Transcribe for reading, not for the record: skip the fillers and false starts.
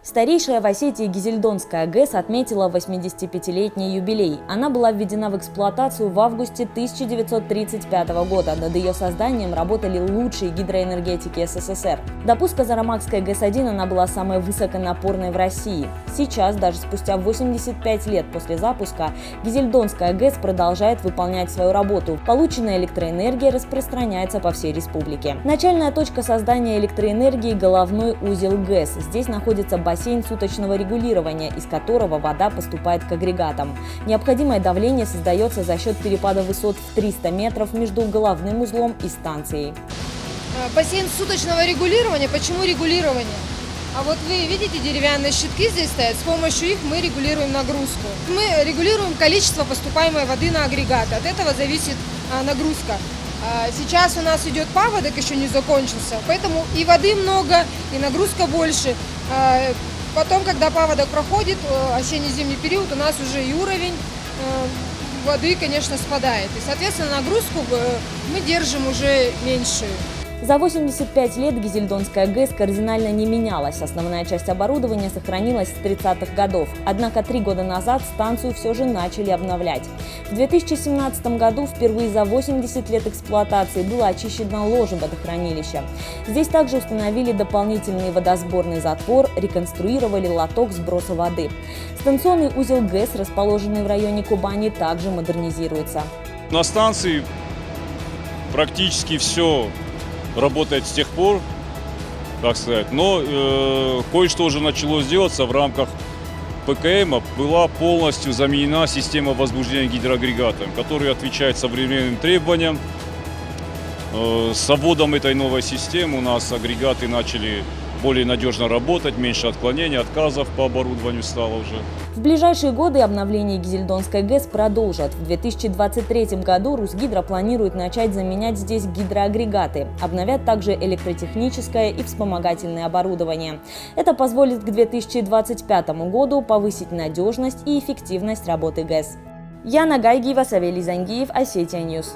Старейшая в Осетии Гизельдонская ГЭС отметила 85-летний юбилей. Она была введена в эксплуатацию в августе 1935 года. Над ее созданием работали лучшие гидроэнергетики СССР. До пуска Зарамакской ГЭС-1 она была самой высоконапорной в России. Сейчас, даже спустя 85 лет после запуска, Гизельдонская ГЭС продолжает выполнять свою работу. Полученная электроэнергия распространяется по всей республике. Начальная точка создания электроэнергии – головной узел ГЭС. Здесь находится бассейн суточного регулирования, из которого вода поступает к агрегатам. Необходимое давление создается за счет перепада высот в 300 метров между головным узлом и станцией. Бассейн суточного регулирования. Почему регулирование? А вот вы видите, деревянные щитки здесь стоят, с помощью их мы регулируем нагрузку. Мы регулируем количество поступаемой воды на агрегат, от этого зависит нагрузка. Сейчас у нас идет паводок, еще не закончился, поэтому и воды много, и нагрузка больше. Потом, когда паводок проходит, осенне-зимний период, у нас уже и уровень воды, конечно, спадает. И, соответственно, нагрузку мы держим уже меньшую. За 85 лет Гизельдонская ГЭС кардинально не менялась. Основная часть оборудования сохранилась с 30-х годов. Однако 3 года назад станцию все же начали обновлять. В 2017 году впервые за 80 лет эксплуатации было очищено ложе водохранилища. Здесь также установили дополнительный водосборный затвор, реконструировали лоток сброса воды. Станционный узел ГЭС, расположенный в районе Кубани, также модернизируется. На станции практически все работает с тех пор, так сказать, но кое-что уже началось делаться в рамках ПКМ. Была полностью заменена система возбуждения гидроагрегатом, который отвечает современным требованиям. С вводом этой новой системы у нас агрегаты начали более надежно работать, меньше отклонений, отказов по оборудованию стало уже. В ближайшие годы обновление Гизельдонской ГЭС продолжат. В 2023 году Русгидро планирует начать заменять здесь гидроагрегаты. Обновят также электротехническое и вспомогательное оборудование. Это позволит к 2025 году повысить надежность и эффективность работы ГЭС. Яна Гайгиева, Савелий Зангиев, Осетия Ньюс.